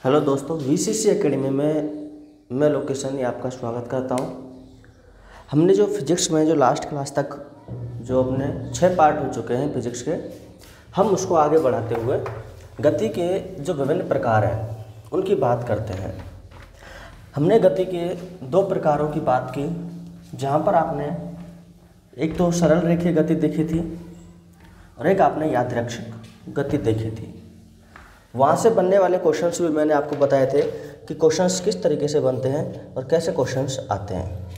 Hello दोस्तों, VCC academy में मैं लोकेशन आपका स्वागत करता हूं। हमने जो फिजिक्स में जो लास्ट क्लास तक जो अपने 6 पार्ट हो चुके हैं फिजिक्स के, हम उसको आगे बढ़ाते हुए गति के जो विभिन्न प्रकार हैं उनकी बात करते हैं। हमने गति के 2 प्रकारों की बात की, जहां पर आपने एक तो सरल रेखीय गति देखी थी और एक आपने यादृच्छिक गति देखी थी। वहाँ से बनने वाले क्वेश्चंस भी मैंने आपको बताए थे कि क्वेश्चंस किस तरीके से बनते हैं और कैसे क्वेश्चंस आते हैं।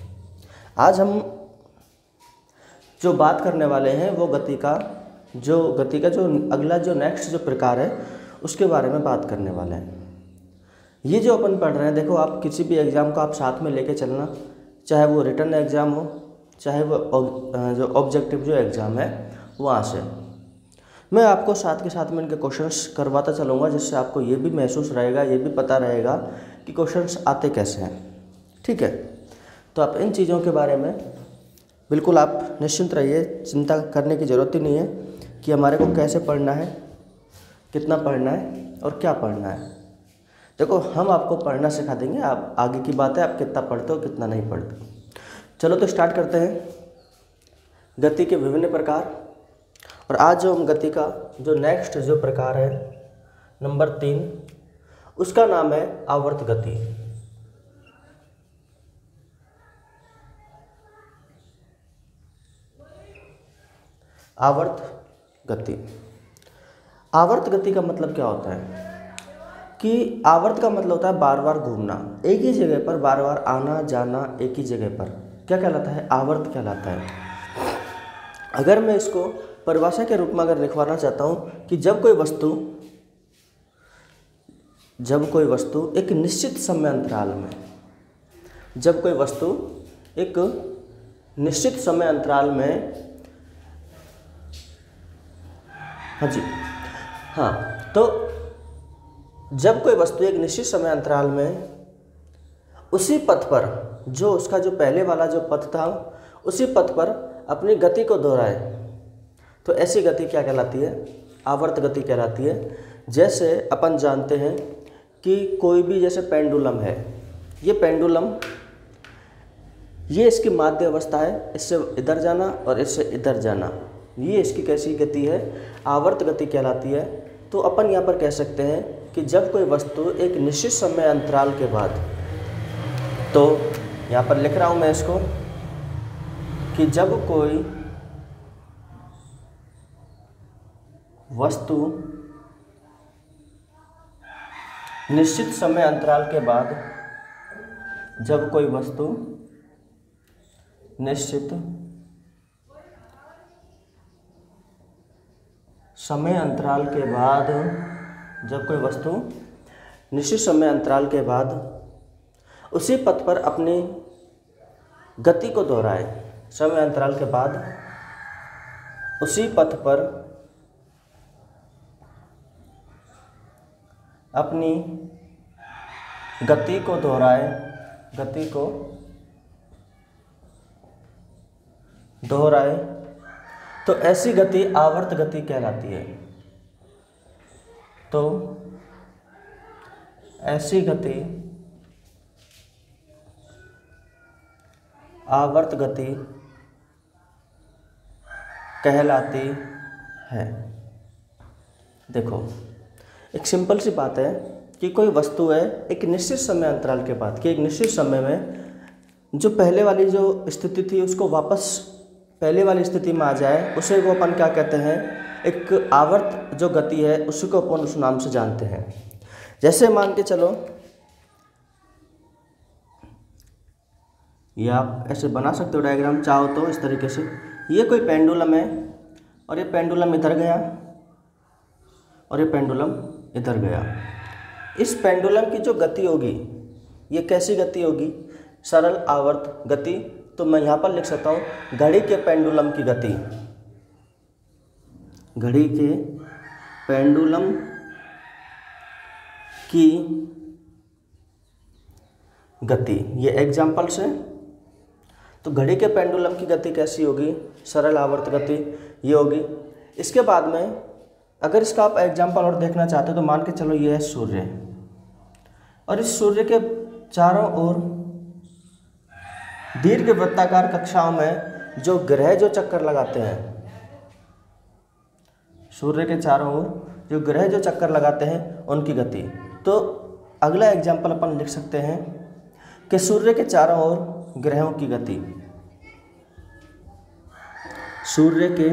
आज हम जो बात करने वाले हैं वो गति का जो अगला जो नेक्स्ट जो प्रकार है उसके बारे में बात करने वाले हैं। ये जो अपन पढ़ रहे हैं, देखो आप किसी भी एग्ज़ाम को आप साथ में लेके चलना, चाहे वो रिटन एग्ज़ाम हो, चाहे वो जो ऑब्जेक्टिव जो एग्ज़ाम है वहाँ से मैं आपको साथ के साथ में इनके क्वेश्चंस करवाता चलूँगा, जिससे आपको ये भी महसूस रहेगा, ये भी पता रहेगा कि क्वेश्चंस आते कैसे हैं। ठीक है, तो आप इन चीज़ों के बारे में बिल्कुल आप निश्चिंत रहिए, चिंता करने की ज़रूरत ही नहीं है कि हमारे को कैसे पढ़ना है, कितना पढ़ना है और क्या पढ़ना है। देखो, हम आपको पढ़ना सिखा देंगे, आप आगे की बात है आप कितना पढ़ते हो कितना नहीं पढ़ते। चलो तो स्टार्ट करते हैं गति के विभिन्न प्रकार। और आज जो हम गति का जो नेक्स्ट जो प्रकार है नंबर 3, उसका नाम है आवर्त गति। आवर्त गति। आवर्त गति का मतलब क्या होता है कि आवर्त का मतलब होता है बार बार घूमना, एक ही जगह पर बार बार आना जाना, एक ही जगह पर क्या कहलाता है? आवर्त कहलाता है। अगर मैं इसको परिभाषा के रूप में अगर लिखवाना चाहता हूँ कि जब कोई वस्तु एक निश्चित समय अंतराल में, जब कोई वस्तु एक निश्चित समय अंतराल में, तो जब कोई वस्तु एक निश्चित समय अंतराल में उसी पथ पर, जो उसका जो पहले वाला जो पथ था उसी पथ पर अपनी गति को दोहराए, तो ऐसी गति क्या कहलाती है? आवर्त गति कहलाती है। जैसे अपन जानते हैं कि कोई भी जैसे पेंडुलम है, ये पेंडुलम, ये इसकी माध्य अवस्था है, इससे इधर जाना और इससे इधर जाना, ये इसकी कैसी गति है? आवर्त गति कहलाती है। तो अपन यहाँ पर कह सकते हैं कि जब कोई वस्तु एक निश्चित समय अंतराल के बाद, तो यहाँ पर लिख रहा हूँ मैं इसको कि जब कोई वस्तु निश्चित समय अंतराल के बाद, जब कोई वस्तु निश्चित समय अंतराल के बाद, जब कोई वस्तु निश्चित समय अंतराल के बाद उसी पथ पर अपनी गति को दोहराए, समय अंतराल के बाद उसी पथ पर अपनी गति को दोहराए, तो ऐसी गति आवर्त गति कहलाती है। तो ऐसी गति आवर्त गति कहलाती है। देखो, एक सिंपल सी बात है कि कोई वस्तु है एक निश्चित समय अंतराल के बाद, कि एक निश्चित समय में जो पहले वाली जो स्थिति थी उसको वापस पहले वाली स्थिति में आ जाए, उसे वो अपन क्या कहते हैं? एक आवर्त जो गति है उसी को अपन उस नाम से जानते हैं। जैसे मान के चलो, ये आप ऐसे बना सकते हो डायग्राम चाहो तो इस तरीके से। ये कोई पेंडुलम है और ये पेंडुलम इधर गया और ये पेंडुलम इधर गया। इस पेंडुलम की जो गति होगी, ये कैसी गति होगी? सरल आवर्त गति। तो मैं यहाँ पर लिख सकता हूँ घड़ी के पेंडुलम की गति, घड़ी के पेंडुलम की गति। ये एग्जाम्पल्स हैं। तो घड़ी के पेंडुलम की गति कैसी होगी? सरल आवर्त गति ये होगी। इसके बाद में अगर इसका आप एग्जाम्पल और देखना चाहते हो तो मान के चलो ये है सूर्य, और इस सूर्य के चारों ओर दीर्घ वृत्ताकार कक्षाओं में जो ग्रह जो चक्कर लगाते हैं, सूर्य के चारों ओर जो ग्रह जो चक्कर लगाते हैं उनकी गति। तो अगला एग्जाम्पल अपन लिख सकते हैं कि सूर्य के चारों ओर ग्रहों की गति। सूर्य के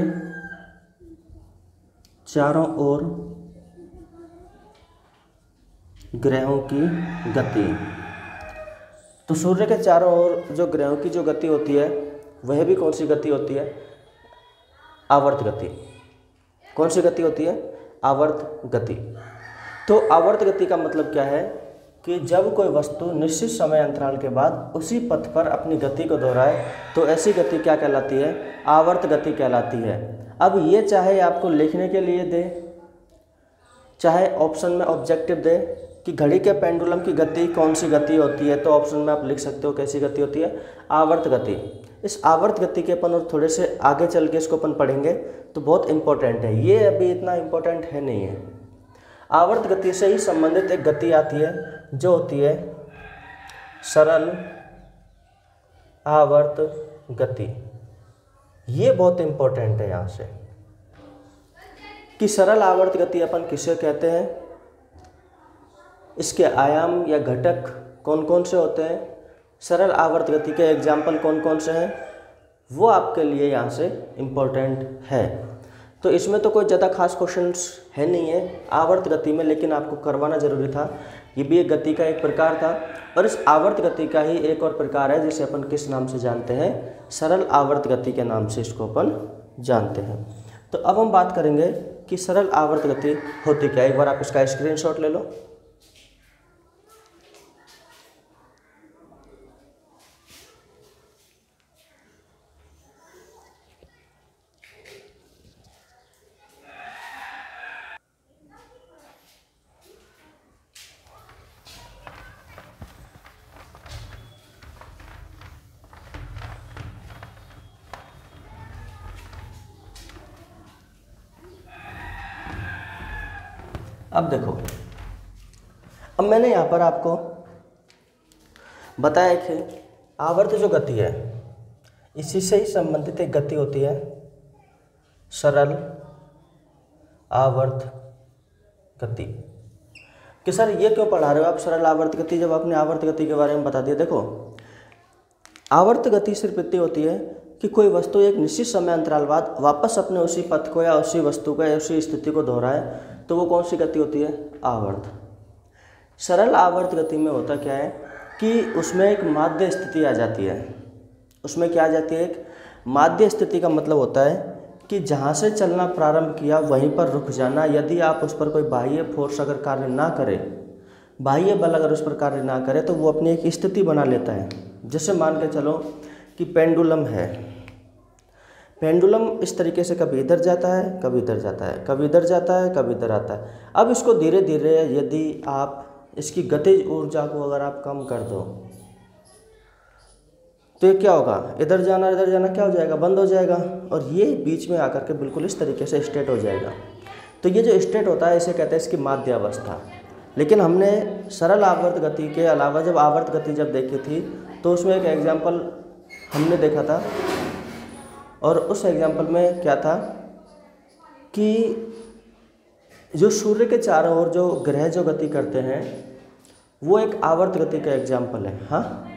चारों ओर ग्रहों की गति। तो सूर्य के चारों ओर जो ग्रहों की जो गति होती है वह भी कौन सी गति होती है? आवर्त गति। कौन सी गति होती है? आवर्त गति। तो आवर्त गति का मतलब क्या है कि जब कोई वस्तु निश्चित समय अंतराल के बाद उसी पथ पर अपनी गति को दोहराए तो ऐसी गति क्या कहलाती है? आवर्त गति कहलाती है। अब ये चाहे आपको लिखने के लिए दे, चाहे ऑप्शन में ऑब्जेक्टिव दे कि घड़ी के पेंडुलम की गति कौन सी गति होती है, तो ऑप्शन में आप लिख सकते हो कैसी गति होती है? आवर्त गति। इस आवर्त गति के अपन और थोड़े से आगे चल के इसको अपन पढ़ेंगे तो बहुत इंपॉर्टेंट है, ये अभी इतना इंपॉर्टेंट है नहीं है। आवर्त गति से ही संबंधित एक गति आती है जो होती है सरल आवर्त गति। ये बहुत इंपॉर्टेंट है यहाँ से कि सरल आवर्त गति अपन किसे कहते हैं, इसके आयाम या घटक कौन कौन से होते हैं, सरल आवर्त गति के एग्जाम्पल कौन कौन से हैं, वो आपके लिए यहाँ से इम्पोर्टेंट है। तो इसमें तो कोई ज़्यादा खास क्वेश्चंस है नहीं है आवर्त गति में, लेकिन आपको करवाना ज़रूरी था। ये भी एक गति का एक प्रकार था और इस आवर्त गति का ही एक और प्रकार है जिसे अपन किस नाम से जानते हैं? सरल आवर्त गति के नाम से इसको अपन जानते हैं। तो अब हम बात करेंगे कि सरल आवर्त गति होती क्या है। एक बार आप इसका स्क्रीनशॉट ले लो। अब देखो, अब मैंने यहाँ पर आपको बताया कि आवर्त जो गति है इसी से ही संबंधित एक गति होती है सरल आवर्त गति। कि सर ये क्यों पढ़ा रहे हो आप सरल आवर्त गति जब आपने आवर्त गति के बारे में बता दिया। देखो, आवर्त गति सिर्फ इतनी होती है कि कोई वस्तु एक निश्चित समय अंतराल बाद वापस अपने उसी पथ को या उसी वस्तु को या उसी स्थिति को दोहराए, तो वो कौन सी गति होती है? आवर्त। सरल आवर्त गति में होता क्या है कि उसमें एक माध्य स्थिति आ जाती है। उसमें क्या आ जाती है? एक माध्य स्थिति का मतलब होता है कि जहाँ से चलना प्रारंभ किया वहीं पर रुक जाना। यदि आप उस पर कोई बाह्य फोर्स अगर कार्य ना करे, बाह्य बल अगर उस पर कार्य ना करे, तो वो अपनी एक स्थिति बना लेता है। जैसे मान के चलो कि पेंडुलम है, पेंडुलम इस तरीके से कभी इधर जाता है, कभी इधर जाता है, कभी इधर जाता है, कभी इधर आता है। अब इसको धीरे धीरे यदि आप इसकी गतिज ऊर्जा को अगर आप कम कर दो तो ये क्या होगा? इधर जाना क्या हो जाएगा? बंद हो जाएगा और ये बीच में आकर के बिल्कुल इस तरीके से स्टेट हो जाएगा। तो ये जो स्टेट होता है इसे कहते हैं इसकी माध्य अवस्था। लेकिन हमने सरल आवर्त गति के अलावा जब आवर्त गति जब देखी थी तो उसमें एक एग्जाम्पल हमने देखा था और उस एग्जाम्पल में क्या था कि जो सूर्य के चारों ओर जो ग्रह जो गति करते हैं वो एक आवर्त गति का एग्जाम्पल है। हाँ,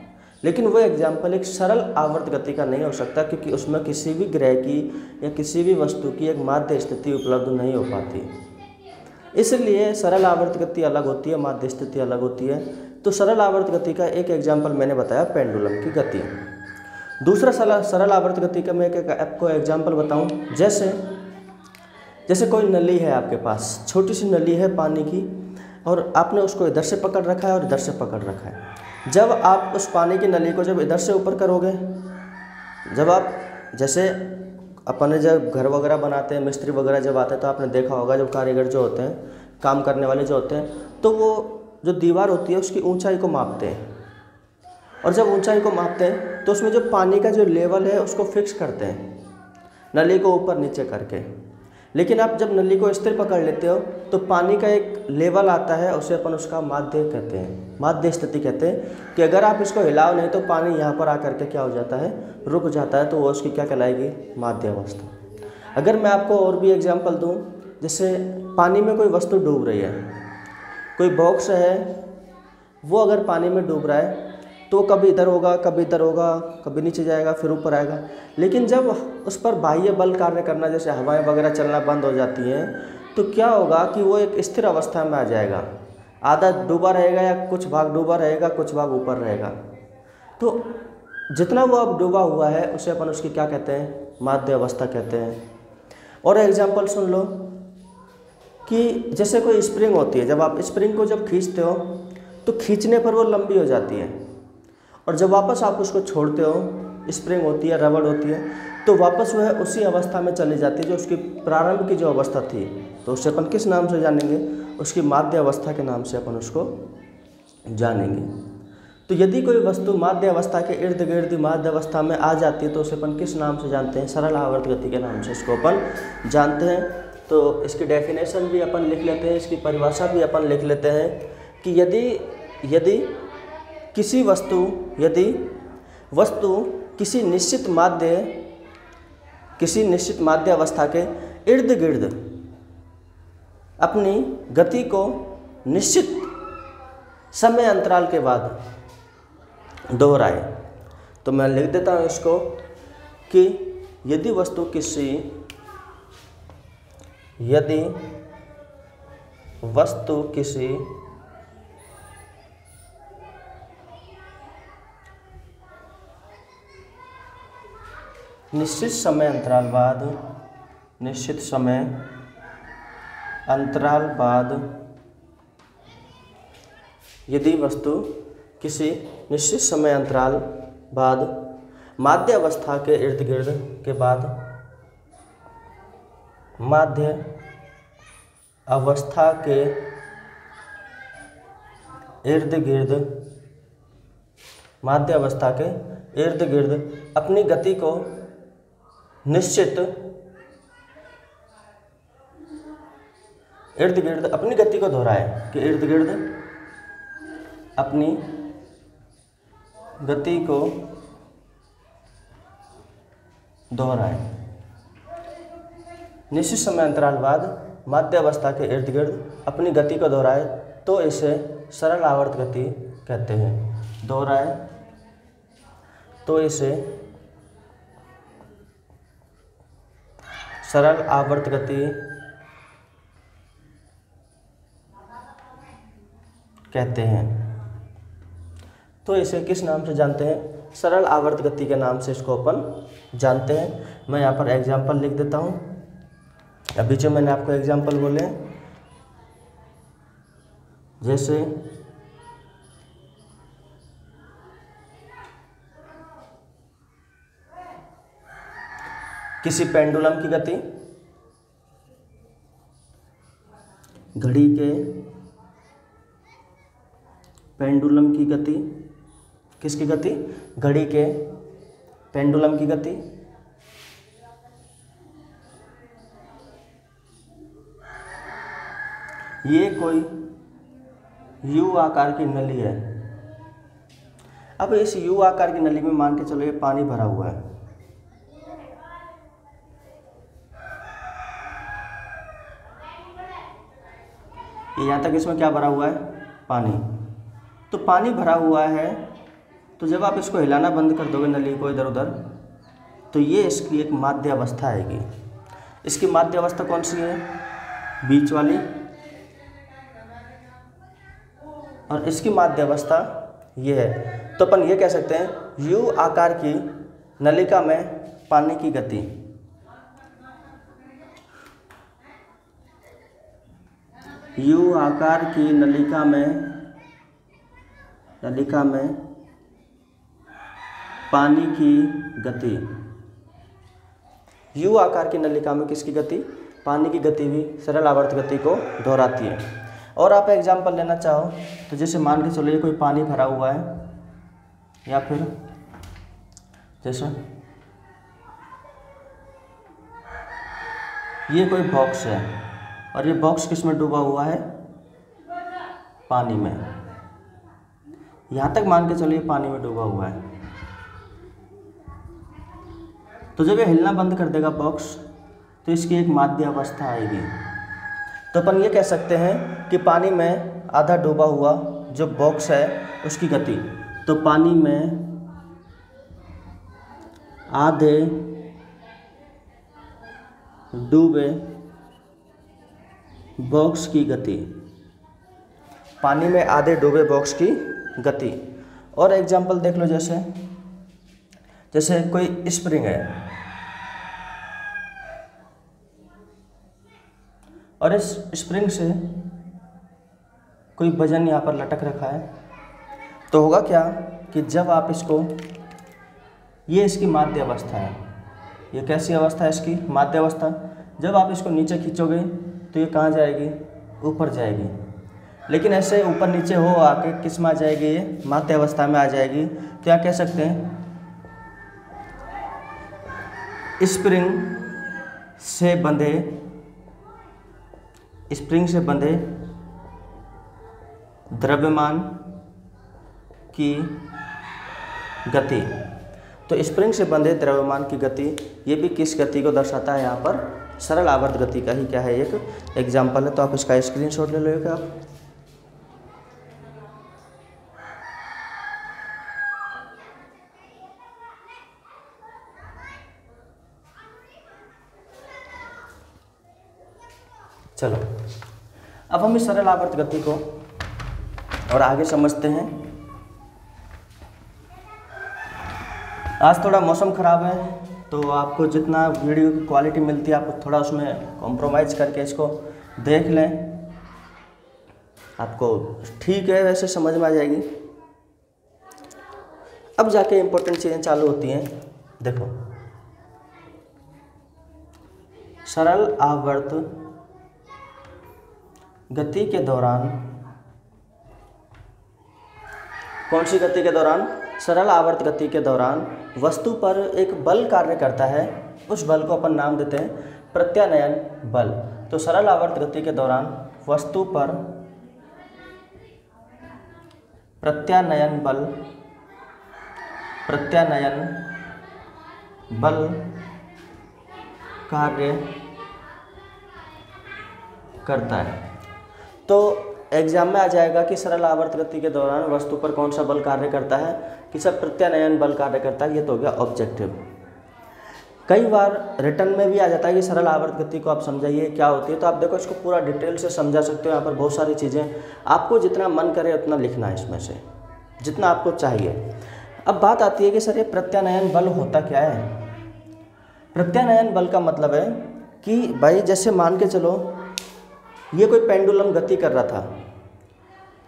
लेकिन वो एग्जाम्पल एक सरल आवर्त गति का नहीं हो सकता क्योंकि उसमें किसी भी ग्रह की या किसी भी वस्तु की एक माध्य स्थिति उपलब्ध नहीं हो पाती। इसलिए सरल आवर्त गति अलग होती है, माध्य स्थिति अलग होती है। तो सरल आवर्त गति का एक एग्जाम्पल मैंने बताया पेंडुलम की गति। दूसरा सरल आवर्त गति का मैं आपको एग्जाम्पल बताऊं, जैसे कोई नली है आपके पास, छोटी सी नली है पानी की और आपने उसको इधर से पकड़ रखा है और इधर से पकड़ रखा है। जब आप उस पानी की नली को जब इधर से ऊपर करोगे, जब आप जैसे अपने जब घर वगैरह बनाते हैं, मिस्त्री वगैरह जब आते हैं तो आपने देखा होगा जब कारीगर जो होते हैं, काम करने वाले जो होते हैं, तो वो जो दीवार होती है उसकी ऊंचाई को मापते हैं और जब ऊंचाई को मापते हैं तो उसमें जो पानी का जो लेवल है उसको फिक्स करते हैं नली को ऊपर नीचे करके। लेकिन आप जब नली को स्थिर पकड़ लेते हो तो पानी का एक लेवल आता है, उसे अपन उसका माध्य कहते हैं, माध्य स्थिति कहते हैं कि अगर आप इसको हिलाओ नहीं तो पानी यहाँ पर आकर के क्या हो जाता है, रुक जाता है, तो वो उसकी क्या कहलाएगी, माध्य अवस्था। अगर मैं आपको और भी एग्जांपल दूँ, जैसे पानी में कोई वस्तु डूब रही है, कोई बॉक्स है, वो अगर पानी में डूब रहा है तो कभी इधर होगा, कभी इधर होगा, कभी नीचे जाएगा, फिर ऊपर आएगा। लेकिन जब उस पर बाह्य बल कार्य करना, जैसे हवाएं वगैरह चलना बंद हो जाती हैं, तो क्या होगा कि वो एक स्थिर अवस्था में आ जाएगा, आधा डूबा रहेगा या कुछ भाग डूबा रहेगा, कुछ भाग ऊपर रहेगा। तो जितना वो अब डूबा हुआ है उसे अपन उसकी क्या कहते हैं, माध्य अवस्था कहते हैं। और एग्जाम्पल सुन लो कि जैसे कोई स्प्रिंग होती है, जब आप स्प्रिंग को जब खींचते हो तो खींचने पर वो लंबी हो जाती है, और जब वापस आप उसको छोड़ते हो, स्प्रिंग होती है, रबड़ होती है, तो वापस वह उसी अवस्था में चली जाती है जो उसकी प्रारंभ की जो अवस्था थी। तो उससे अपन किस नाम से जानेंगे, उसकी माध्य अवस्था के नाम से अपन उसको जानेंगे। तो यदि कोई वस्तु माध्य अवस्था के इर्द गिर्द माध्य अवस्था में आ जाती है तो उसे अपन किस नाम से जानते हैं, सरल आवर्त गति के नाम से इसको अपन जानते हैं। तो इसकी डेफिनेशन भी अपन लिख लेते हैं, इसकी परिभाषा भी अपन लिख लेते हैं कि यदि वस्तु किसी निश्चित माध्य अवस्था के इर्द गिर्द अपनी गति को निश्चित समय अंतराल के बाद दोहराए, तो मैं लिख देता हूँ इसको कि यदि वस्तु किसी निश्चित समय अंतराल बाद यदि वस्तु किसी निश्चित समय अंतराल बाद माध्य अवस्था के इर्द गिर्द के बाद माध्य अवस्था के इर्द गिर्द अपनी गति को निश्चित इर्द गिर्द अपनी गति को दोहराए, कि इर्द गिर्द अपनी गति को दोहराए, निश्चित समय अंतराल बाद माध्य अवस्था के इर्द गिर्द अपनी गति को दोहराए, तो इसे सरल आवर्त गति कहते हैं। दोहराए तो इसे सरल आवर्त गति कहते हैं। तो इसे किस नाम से जानते हैं, सरल आवर्त गति के नाम से इसको अपन जानते हैं। मैं यहाँ पर एग्जाम्पल लिख देता हूँ। अभी जो मैंने आपको एग्जाम्पल बोले, जैसे किसी पेंडुलम की गति, घड़ी के पेंडुलम की गति, किसकी गति, घड़ी के पेंडुलम की गति, ये कोई यू आकार की नली है। अब इस यू आकार की नली में मान के चलो ये पानी भरा हुआ है, ये यहाँ तक इसमें क्या भरा हुआ है, पानी। तो पानी भरा हुआ है, तो जब आप इसको हिलाना बंद कर दोगे नली को इधर उधर, तो ये इसकी एक माध्य अवस्था आएगी। इसकी माध्य अवस्था कौन सी है, बीच वाली, और इसकी माध्य अवस्था ये है। तो अपन ये कह सकते हैं यू आकार की नलिका में पानी की गति, यू आकार की नलिका में पानी की गति, यू आकार की नलिका में किसकी गति, पानी की गति भी सरल आवर्त गति को दोहराती है। और आप एग्जाम्पल लेना चाहो तो जैसे मान के चलो ये कोई पानी भरा हुआ है, या फिर जैसे ये कोई बॉक्स है और ये बॉक्स किस में डूबा हुआ है, पानी में। यहाँ तक मान के चलिए पानी में डूबा हुआ है। तो जब ये हिलना बंद कर देगा बॉक्स तो इसकी एक माध्य अवस्था आएगी। तो अपन ये कह सकते हैं कि पानी में आधा डूबा हुआ जो बॉक्स है उसकी गति, तो पानी में आधे डूबे बॉक्स की गति, पानी में आधे डूबे बॉक्स की गति। और एग्जांपल देख लो, जैसे कोई स्प्रिंग है और इस स्प्रिंग से कोई वजन यहाँ पर लटक रखा है, तो होगा क्या कि जब आप इसको, ये इसकी माध्य अवस्था है, ये कैसी अवस्था है इसकी, माध्य अवस्था। जब आप इसको नीचे खींचोगे तो ये कहाँ जाएगी, ऊपर जाएगी। लेकिन ऐसे ऊपर नीचे हो आके किस में आ जाएगी, ये माध्य अवस्था में आ जाएगी। तो यहाँ कह सकते हैं स्प्रिंग से बंधे द्रव्यमान की गति। तो स्प्रिंग से बंधे द्रव्यमान की गति, ये भी किस गति को दर्शाता है, यहाँ पर सरल आवर्त गति का ही क्या है, एक एग्जाम्पल है। तो आप इसका स्क्रीनशॉट ले लोगे आप। चलो अब हम इस सरल आवर्त गति को और आगे समझते हैं। आज थोड़ा मौसम ख़राब है तो आपको जितना वीडियो की क्वालिटी मिलती है आप थोड़ा उसमें कॉम्प्रोमाइज़ करके इसको देख लें, आपको ठीक है वैसे समझ में आ जाएगी। अब जाके इम्पोर्टेंट चीज़ें चालू होती हैं। देखो, सरल आवर्त गति के दौरान, कौन सी गति के दौरान, सरल आवर्त गति के दौरान वस्तु पर एक बल कार्य करता है, उस बल को अपन नाम देते हैं प्रत्यानयन बल। तो सरल आवर्त गति के दौरान वस्तु पर प्रत्यानयन बल कार्य करता है। तो एग्जाम में आ जाएगा कि सरल आवर्त गति के दौरान वस्तु पर कौन सा बल कार्य करता है, कि सब प्रत्यानयन बल कार्य करता है। ये तो हो गया ऑब्जेक्टिव। कई बार रिटर्न में भी आ जाता है कि सरल आवर्त गति को आप समझाइए क्या होती है। तो आप देखो इसको पूरा डिटेल से समझा सकते हो। यहाँ पर बहुत सारी चीज़ें, आपको जितना मन करे उतना लिखना है, इसमें से जितना आपको चाहिए। अब बात आती है कि सर ये प्रत्यानयन बल होता क्या है। प्रत्यानयन बल का मतलब है कि भाई जैसे मान के चलो ये कोई पेंडुलम गति कर रहा था,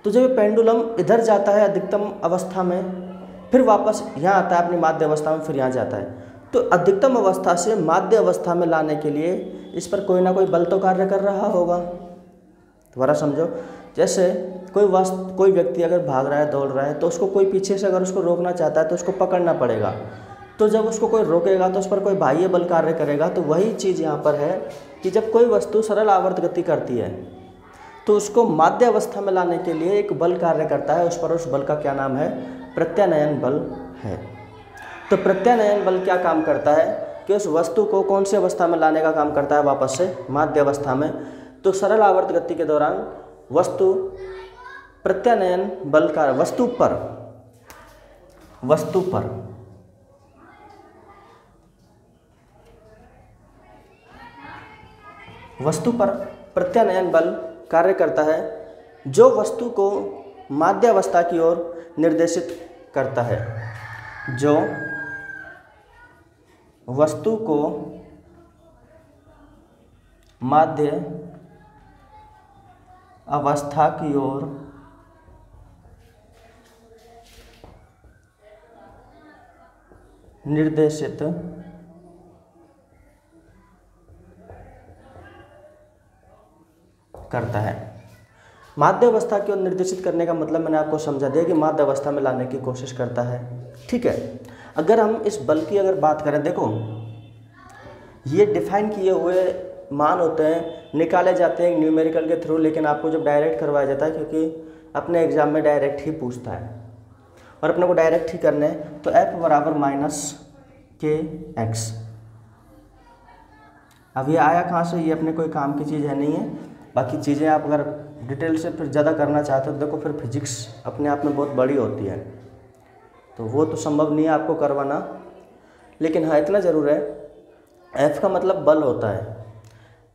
तो जब ये पेंडुलम इधर जाता है अधिकतम अवस्था में, फिर वापस यहाँ आता है अपनी माध्य अवस्था में, फिर यहाँ जाता है, तो अधिकतम अवस्था से माध्य अवस्था में लाने के लिए इस पर कोई ना कोई बल तो कार्य कर रहा होगा। दोबारा समझो, जैसे कोई व्यक्ति अगर भाग रहा है, दौड़ रहा है, तो उसको कोई पीछे से अगर उसको रोकना चाहता है तो उसको पकड़ना पड़ेगा। तो जब उसको कोई रोकेगा तो उस पर कोई बाह्य बल कार्य करेगा। तो वही चीज़ यहाँ पर है कि जब कोई वस्तु सरल आवर्त गति करती है तो उसको माध्य अवस्था में लाने के लिए एक बल कार्य करता है, उस पर उस बल का क्या नाम है, प्रत्यानयन बल है। तो प्रत्यानयन बल क्या काम करता है कि उस वस्तु को कौन सी अवस्था में लाने का काम करता है, वापस से माध्य अवस्था में। तो सरल आवर्त गति के दौरान वस्तु प्रत्यानयन बल का वस्तु पर प्रत्यानयन बल कार्य करता है, जो वस्तु को माध्य अवस्था की ओर निर्देशित करता है, जो वस्तु को माध्य अवस्था की ओर निर्देशित करता है। माध्य अवस्था की ओर निर्देशित करने का मतलब मैंने आपको समझा दिया कि माध्य अवस्था में लाने की कोशिश करता है। ठीक है, अगर हम इस बल की अगर बात करें, देखो ये डिफाइन किए हुए मान होते हैं निकाले जाते हैं न्यूमेरिकल के थ्रू, लेकिन आपको जब डायरेक्ट करवाया जाता है, क्योंकि अपने एग्ज़ाम में डायरेक्ट ही पूछता है और अपने को डायरेक्ट ही करने हैं, तो f बराबर माइनस के एक्स। अब ये आया कहाँ से, ये अपने कोई काम की चीज़ है नहीं है। बाकी चीज़ें आप अगर डिटेल से फिर ज़्यादा करना चाहते हो तो देखो फिर फिजिक्स अपने आप में बहुत बड़ी होती है, तो वो तो संभव नहीं है आपको करवाना। लेकिन हाँ इतना ज़रूर है, F का मतलब बल होता है।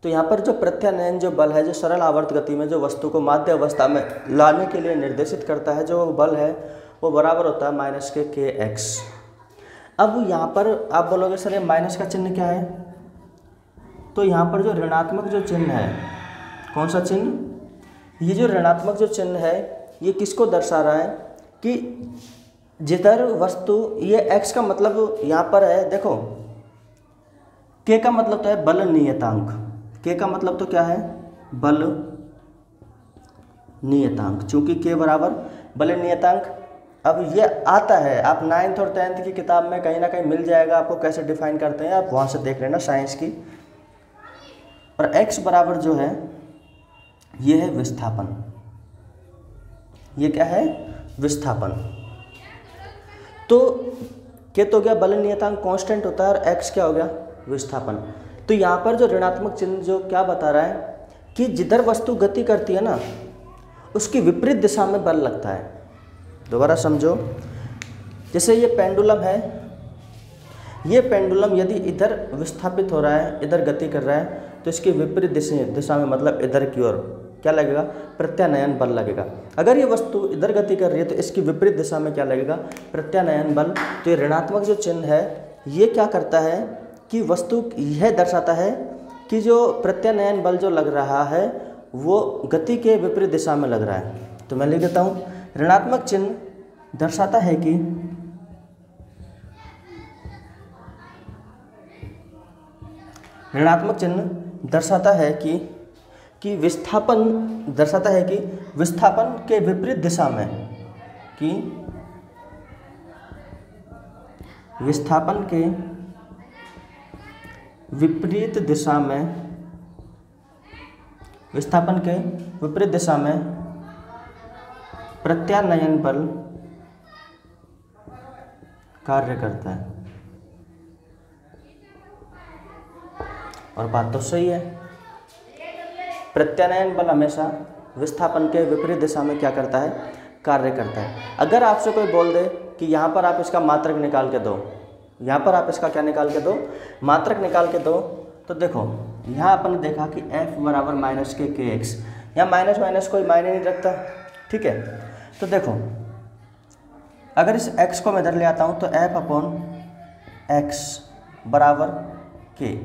तो यहाँ पर जो प्रत्यानयन जो बल है, जो सरल आवर्त गति में जो वस्तु को माध्य अवस्था में लाने के लिए निर्देशित करता है, जो बल है वो बराबर होता है माइनस के एक्स। अब यहाँ पर आप बोलोगे सर ये माइनस का चिन्ह क्या है, तो यहाँ पर जो ऋणात्मक जो चिन्ह है, कौन सा चिन्ह, ये जो ऋणात्मक जो चिन्ह है ये किसको दर्शा रहा है कि जिधर वस्तु, ये x का मतलब यहाँ पर है, देखो k का मतलब तो है बल नियतांक, k का मतलब तो क्या है, बल नियतांक, चूंकि k बराबर बल नियतांक। अब ये आता है, आप 9th और 10th की किताब में कहीं ना कहीं मिल जाएगा आपको कैसे डिफाइन करते हैं, आप वहाँ से देख लेना साइंस की। और x बराबर जो है ये है विस्थापन, ये क्या है, विस्थापन। तो क्या तो गया बल नियतांक कांस्टेंट होता है और x क्या हो गया, विस्थापन। तो यहाँ पर जो ऋणात्मक चिन्ह जो क्या बता रहा है कि जिधर वस्तु गति करती है ना उसकी विपरीत दिशा में बल लगता है। दोबारा समझो, जैसे ये पेंडुलम है, ये पेंडुलम यदि इधर विस्थापित हो रहा है, इधर गति कर रहा है, तो इसकी विपरीत दिशा में मतलब इधर की ओर क्या लगेगा, प्रत्यानयन बल लगेगा। अगर ये वस्तु इधर गति कर रही है तो इसकी विपरीत दिशा में क्या लगेगा, प्रत्यानयन बल। तो ये ऋणात्मक जो चिन्ह है ये क्या करता है कि वस्तु यह दर्शाता है कि जो प्रत्यानयन बल जो लग रहा है वो गति के विपरीत दिशा में लग रहा है। तो मैं लिख देता हूँ, ऋणात्मक चिन्ह दर्शाता है कि ऋणात्मक चिन्ह दर्शाता है कि विस्थापन दर्शाता है कि विस्थापन के विपरीत दिशा में, कि विस्थापन के विपरीत दिशा में, विस्थापन के विपरीत दिशा में प्रत्यानयन बल कार्य करता है। और बात तो सही है, प्रत्यानयन बल हमेशा विस्थापन के विपरीत दिशा में क्या करता है, कार्य करता है। अगर आपसे कोई बोल दे कि यहाँ पर आप इसका मात्रक निकाल के दो, यहाँ पर आप इसका क्या निकाल के दो, मात्रक निकाल के दो, तो देखो यहाँ अपन ने देखा कि f बराबर माइनस के एक्स, यहाँ माइनस माइनस कोई मायने नहीं रखता, ठीक है। तो देखो अगर इस x को मैं इधर ले आता हूँ तो f अपॉन x बराबर k।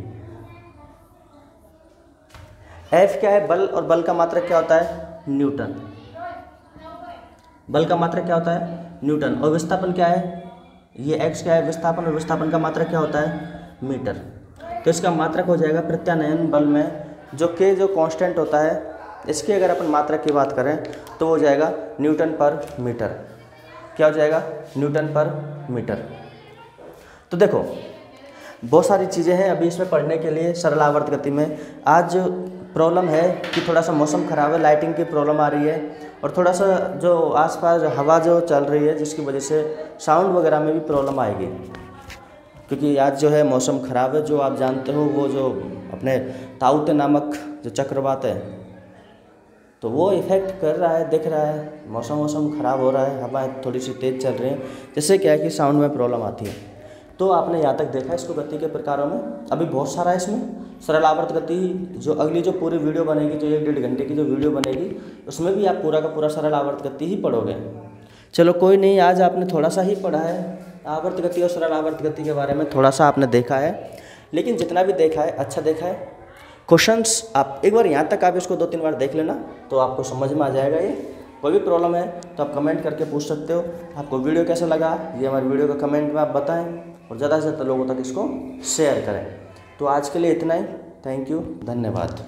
f क्या है, बल, और बल का मात्रक क्या होता है, न्यूटन। बल का मात्रक क्या होता है, न्यूटन। और विस्थापन क्या है, ये x क्या है, विस्थापन, और विस्थापन का मात्रक क्या होता है, मीटर। तो इसका मात्रक हो जाएगा प्रत्यानयन बल में जो k जो कांस्टेंट होता है, इसकी अगर अपन मात्रक की बात करें तो हो जाएगा न्यूटन पर मीटर। क्या हो जाएगा, न्यूटन पर मीटर। तो देखो बहुत सारी चीज़ें हैं अभी इसमें पढ़ने के लिए सरल आवर्त गति में। आज प्रॉब्लम है कि थोड़ा सा मौसम ख़राब है, लाइटिंग की प्रॉब्लम आ रही है, और थोड़ा सा जो आसपास हवा जो चल रही है जिसकी वजह से साउंड वगैरह में भी प्रॉब्लम आएगी, क्योंकि आज जो है मौसम ख़राब है। जो आप जानते हो वो जो अपने ताउते नामक जो चक्रवात है, तो वो इफ़ेक्ट कर रहा है, दिख रहा है, मौसम ख़राब हो रहा है, हवाएं थोड़ी सी तेज़ चल रही हैं, जिससे क्या है कि साउंड में प्रॉब्लम आती है। तो आपने यहाँ तक देखा इसको गति के प्रकारों में, अभी बहुत सारा है इसमें सरल आवर्त गति। जो अगली जो पूरी वीडियो बनेगी, जो 1-1.5 घंटे की जो वीडियो बनेगी, उसमें भी आप पूरा का पूरा सरल आवर्त गति ही पढ़ोगे। चलो कोई नहीं, आज आपने थोड़ा सा ही पढ़ा है आवर्त गति और सरल आवर्त गति के बारे में, थोड़ा सा आपने देखा है, लेकिन जितना भी देखा है अच्छा देखा है। क्वेश्चंस आप एक बार यहाँ तक आप इसको 2-3 बार देख लेना तो आपको समझ में आ जाएगा। ये कोई भी प्रॉब्लम है तो आप कमेंट करके पूछ सकते हो। आपको वीडियो कैसा लगा ये हमारी वीडियो का कमेंट में आप बताएं, और ज़्यादा से ज़्यादा लोगों तक इसको शेयर करें। तो आज के लिए इतना ही, थैंक यू, धन्यवाद।